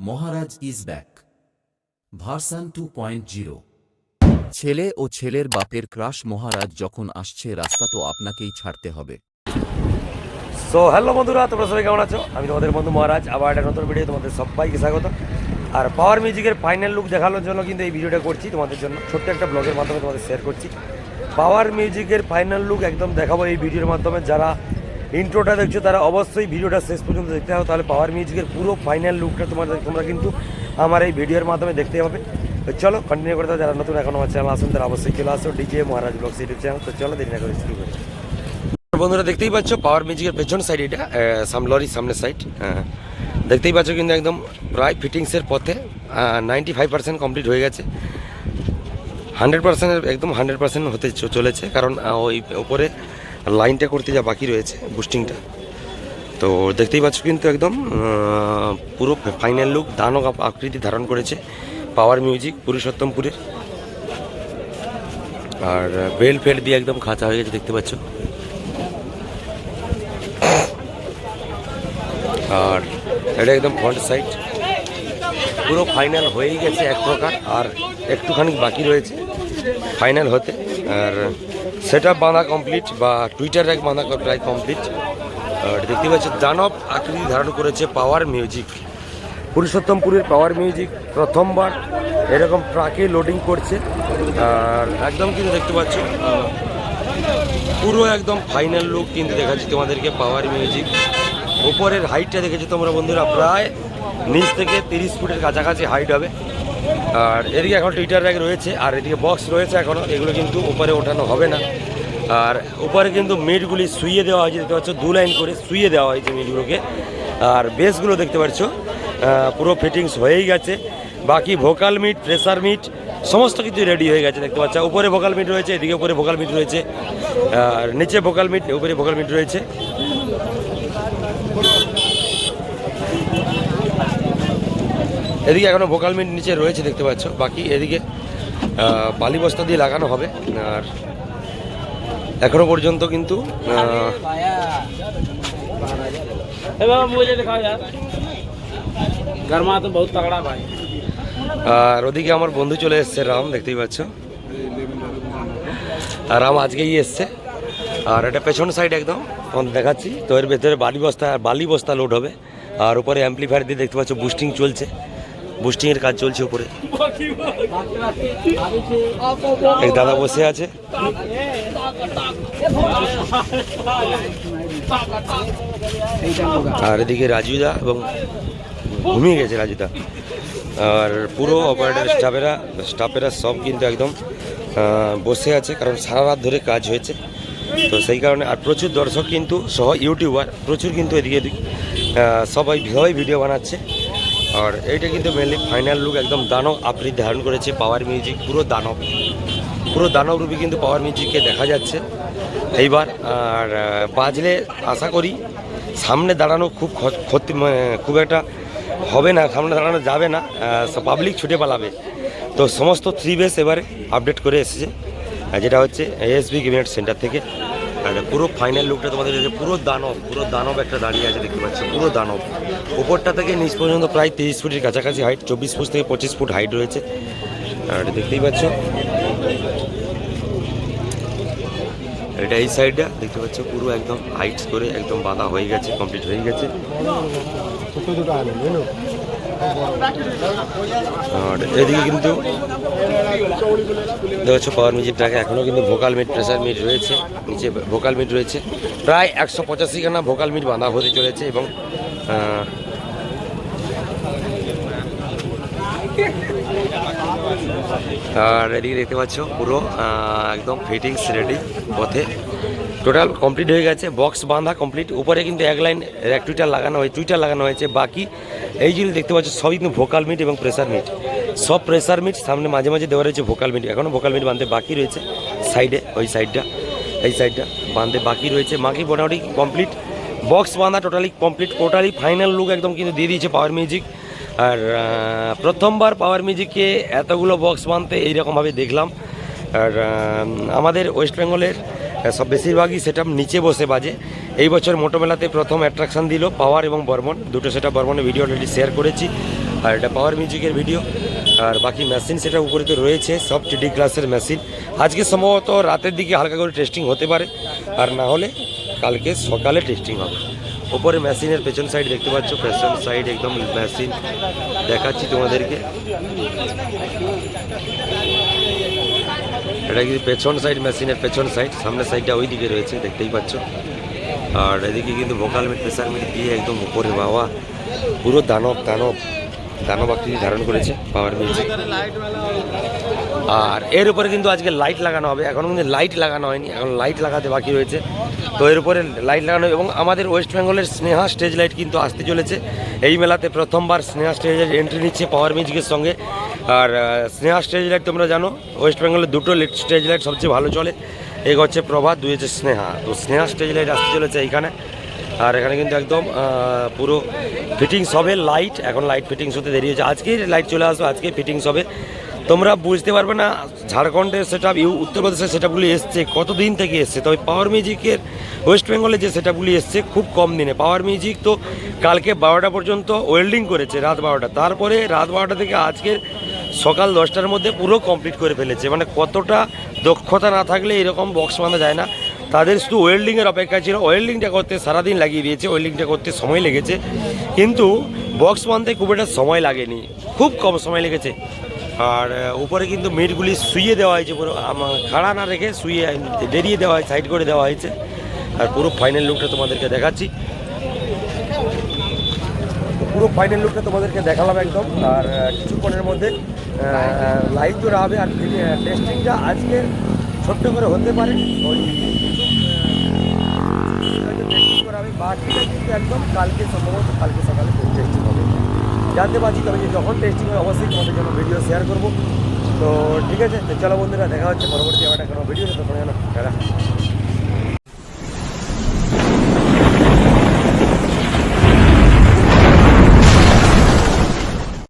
Maharaj is back version 2.0। ছেলে ও ছেলের বাপের ক্রাশ মহারাজ যখন আসছে রাস্তা তো আপনাকেই ছাড়তে হবে। সো হ্যালো বন্ধুরা, তোমরা সবাই কেমন আছো? আমি তোমাদের বন্ধু মহারাজ, আবার একটা নতুন ভিডিও তোমাদের সবাইকে স্বাগত। আর পাওয়ার মিউজিকের ফাইনাল লুক দেখানোর জন্য কিন্তু এই ভিডিওটা করছি তোমাদের জন্য, ছোট্ট একটা ব্লগের মাধ্যমে তোমাদের শেয়ার করছি। পাওয়ার মিউজিকের ফাইনাল লুক একদম দেখাবো এই ভিডিওর মাধ্যমে। যারা ইন্ট্রোটা দেখছো তারা অবশ্যই ভিডিওটা শেষ পর্যন্ত দেখতে হবে, তাহলে পাওয়ার মিউজিকের পুরো ফাইনাল লুকটা তোমরা কিন্তু আমার এই ভিডিওর মাধ্যমে দেখতে হবে। তো চলো কন্টিনিউ করতে হবে। যারা নতুন এখনো আমার চ্যানেল আসেন তারা অবশ্যই চলে আসো ডিজে মহারাজ ব্লগস ইউটিউব চ্যানেল। তো চলো দেরি না করে শুরু করি। বন্ধুরা দেখতেই পাচ্ছ পাওয়ার মিউজিকের পেছন সাইড, এটা লরির সামনের সাইড। দেখতেই পাচ্ছ কিন্তু একদম প্রায় ফিটিংসের পথে 95% কমপ্লিট হয়ে গেছে। 100% একদম 100% হতে চলেছে, কারণ ওই ওপরে লাইনটা করতে যা বাকি রয়েছে বুস্টিংটা। তো দেখতেই পাচ্ছ কিন্তু একদম পুরো ফাইনাল লুক দানব আকৃতি ধারণ করেছে পাওয়ার মিউজিক পুরুষোত্তমপুরের। আর বেল ফেল দিয়ে একদম খাঁচা হয়ে গেছে দেখতে পাচ্ছ। আর এটা একদম ফ্রন্ট সাইড পুরো ফাইনাল হয়েই গেছে এক প্রকার, আর একটুখানি বাকি রয়েছে ফাইনাল হতে। আর সেট আপ বাঁধা কমপ্লিট, বা টুইটার র্যাক বাঁধা প্রায় কমপ্লিট। আর দেখতে পাচ্ছি দানব আকৃতি ধারণ করেছে পাওয়ার মিউজিক পুরুষোত্তমপুরের পাওয়ার মিউজিক। প্রথমবার এরকম ট্রাকে লোডিং করছে। আর একদম কিন্তু দেখতে পাচ্ছ পুরো একদম ফাইনাল লুক কিন্তু দেখাচ্ছি তোমাদেরকে পাওয়ার মিউজিক। উপরের হাইটটা দেখেছো তোমরা বন্ধুরা, প্রায় নিচ থেকে 30 ফুটের কাছাকাছি হাইট হবে। আর এদিকে এখন টুইটার র্যাক রয়েছে, আর এদিকে বক্স রয়েছে এখনও, এগুলো কিন্তু উপরে ওঠানো হবে না। আর উপরে কিন্তু মিটগুলি শুইয়ে দেওয়া হয়েছে দেখতে পাচ্ছ, 2 লাইন করে শুইয়ে দেওয়া হয়েছে মিটগুলোকে। আর বেসগুলো দেখতে পাচ্ছ পুরো ফিটিংস হয়েই গেছে। বাকি ভোকাল মিট, প্রেসার মিট সমস্ত কিছু রেডি হয়ে গেছে দেখতে পাচ্ছ। উপরে ভোকাল মিট রয়েছে, এদিকে উপরে ভোকাল মিট রয়েছে, আর নিচে ভোকাল মিট, উপরে ভোকাল মিট রয়েছে। এদিকে এখনো ভোকাল মিট নিচে রয়েছে দেখতে পাচ্ছ। বাকি এদিকে বালি বস্তা দিয়ে লাগানো হবে। আর এখনো পর্যন্ত কিন্তু আর ওদিকে আমার বন্ধু চলে এসছে রাম, দেখতেই পাচ্ছ। আর রাম আজকেই এসছে। আর এটা পেছন সাইড একদম দেখাচ্ছি। তো এর ভেতরে বালি বস্তা লোড হবে। আর উপরে অ্যাম্পলিফায়ার দিয়ে দেখতে পাচ্ছ বুস্টিং চলছে, বুস্টিংয়ের কাজ চলছে উপরে। এক দাদা বসে আছে। আর এদিকে রাজুদা, এবং ঘুমিয়ে গেছে রাজুদা। আর পুরো অপারেটর স্টাফেরা সব কিন্তু একদম বসে আছে, কারণ সারা রাত ধরে কাজ হয়েছে। তো সেই কারণে আর প্রচুর দর্শক কিন্তু সহ ইউটিউবার প্রচুর কিন্তু এদিকে সবাই ভিডিও বানাচ্ছে। আর এইটা কিন্তু মেনলি ফাইনাল লুক একদম দানব আকৃতি ধারণ করেছে পাওয়ার মিউজিক। পুরো দানব রূপে কিন্তু পাওয়ার মিউজিককে দেখা যাচ্ছে এইবার। আর বাজলে আশা করি সামনে দাঁড়ানো খুব একটা হবে না, সামনে দাঁড়ানো যাবে না, পাবলিক ছুটে পালাবে। তো সমস্ত 3 বেস এবারে আপডেট করে এসেছে, যেটা হচ্ছে ASB গেমিনেট সেন্টার থেকে। আর পুরো ফাইনাল লুকটা তোমাদের পুরো দানব একটা দাঁড়িয়ে আছে দেখতে পাচ্ছ, পুরো দানব। উপরটা থেকে নিচ পর্যন্ত প্রায় 30 ফুটের কাছাকাছি হাইট, 24 ফুট থেকে 25 ফুট হাইট রয়েছে। আর দেখতেই পাচ্ছ এটা এই সাইডটা দেখতে পাচ্ছ পুরো একদম হাইট করে একদম বাঁধা হয়ে গেছে, কমপ্লিট হয়ে গেছে। আর এদিকে কিন্তু দেখছো পাওয়ার মিউজিকটাকে এখনও কিন্তু ভোকাল মিট, প্রেসার মিট রয়েছে, নিচে ভোকাল মিট রয়েছে। প্রায় 185 খানা ভোকাল মিট বাঁধা হতে চলেছে। এবং আর এদিকে দেখতে পাচ্ছ পুরো একদম ফিটিংস রেডি পথে, টোটাল কমপ্লিট হয়ে গেছে। বক্স বাঁধা কমপ্লিট। উপরে কিন্তু এক লাইন টুইটার লাগানো হয়েছে। বাকি এই যে দেখতে পাচ্ছ সবই কিন্তু ভোকাল মিট এবং প্রেসার মিট, সব প্রেসার মিট। সামনে মাঝে মাঝে দেওয়া রয়েছে ভোকাল মিট, এখনও ভোকাল মিট বাঁধতে বাকি রয়েছে সাইডে, ওই সাইডটা এই সাইডটা বাঁধতে বাকি রয়েছে। বাকি মোটামুটি কমপ্লিট, বক্স বাঁধা totally complete. Totally final look একদম কিন্তু দিয়ে দিয়েছে পাওয়ার মিউজিক। আর প্রথমবার পাওয়ার মিউজিককে এতগুলো বক্স বাঁধতে এইরকমভাবে দেখলাম। আর আমাদের ওয়েস্ট বেঙ্গলের সব বেশিরভাগই সেটআপ নিচে বসে বাজে। এই বছর মোটো মেলাতে প্রথম অ্যাট্রাকশান দিল পাওয়ার এবং বর্মন, দুটো সেটআপ বর্মনের ভিডিও অলরেডি শেয়ার করেছি। আর এটা পাওয়ার মিউজিকের ভিডিও। আর বাকি মেশিন সেটা উপরে তো রয়েছে, সব টিডি ক্লাসের মেশিন। আজকে সম্ভবত রাতের দিকে হালকা করে টেস্টিং হতে পারে, আর না হলে কালকে সকালে টেস্টিং হবে। ওপরে মেশিনের পেছন সাইড দেখতে পাচ্ছ, পেছন সাইড একদম মেশিন দেখাচ্ছি তোমাদেরকে। এটা কিন্তু পেছন সাইড, মেশিনের পেছন সাইড, সামনের সাইডটা ওই দিকে রয়েছে দেখতেই পাচ্ছ। আর এদিকে কিন্তু ভোকাল মিট, প্রেসার মিট দিয়ে একদম উপরে বাবা পুরো দানব আকৃতি ধারণ করেছে পাওয়ার মিউজিক। আর এর উপরে কিন্তু আজকে লাইট লাগানো হবে, এখন কিন্তু লাইট লাগানো হয়নি, এখন লাইট লাগাতে বাকি রয়েছে। তো এর উপরে লাইট লাগানো, এবং আমাদের ওয়েস্ট বেঙ্গলের স্নেহা স্টেজ লাইট কিন্তু আসতে চলেছে এই মেলাতে। প্রথমবার স্নেহা স্টেজ লাইট এন্ট্রি নিচ্ছে পাওয়ার মিউজিকের সঙ্গে। আর স্নেহা স্টেজ লাইট তোমরা জানো ওয়েস্ট বেঙ্গলের দুটো স্টেজ লাইট সবচেয়ে ভালো চলে, এক হচ্ছে প্রভাত, দুই হচ্ছে স্নেহা। তো স্নেহা স্টেজ লাইট আসতে চলেছে এইখানে। আর এখানে কিন্তু একদম পুরো ফিটিংস হবে লাইট, এখন লাইট ফিটিংস হতে দেরি হয়েছে, আজকেই লাইট চলে আসবে, আজকে ফিটিংস হবে। তোমরা বুঝতে পারবে না ঝাড়খণ্ডের সেট আপ, উত্তরপ্রদেশের সেট আপগুলি এসছে কতদিন থেকে এসছে, তবে পাওয়ার মিউজিকের ওয়েস্ট বেঙ্গলে যে সেট আপগুলি এসছে খুব কম দিনে। পাওয়ার মিউজিক তো কালকে 12টা পর্যন্ত ওয়েল্ডিং করেছে, রাত 12টা, তারপরে রাত 12টা থেকে আজকের সকাল 10টার মধ্যে পুরো কমপ্লিট করে ফেলেছে। মানে কতটা দক্ষতা না থাকলে এরকম বক্স বাঁধা যায় না। তাদের শুধু ওয়েল্ডিংয়ের অপেক্ষা ছিল, ওয়েল্ডিংটা করতে সারাদিন লাগিয়ে দিয়েছে, ওয়েল্ডিংটা করতে সময় লেগেছে, কিন্তু বক্স বাঁধতে খুব একটা সময় লাগেনি, খুব কম সময় লেগেছে। আর উপরে কিন্তু মিটগুলি শুইয়ে দেওয়া হয়েছে, পুরো খাড়া না রেখে শুইয়ে বেরিয়ে দেওয়া হয়, সাইড করে দেওয়া হয়েছে। আর পুরো ফাইনাল লুকটা তোমাদেরকে দেখাচ্ছি, পুরো ফাইনাল লুকটা তোমাদেরকে দেখালাম একদম। আর কিছুক্ষণের মধ্যে লাইভ করা হবে। আর টেস্টিংটা আজকে ছোট্ট করে হতে পারে, ওই টেস্টিং করা হবে, বাকিটা কিন্তু একদম কালকে সম্ভবত কালকে সকালে টেস্টিং হবে জানতে পারছি। তবে যখন টেস্টিং হবে অবশ্যই তোমাদের জন্য ভিডিও শেয়ার করবো। তো ঠিক আছে, চলো বন্ধুরা, দেখা হচ্ছে পরবর্তী আবার কোনো ভিডিও, তখন যেন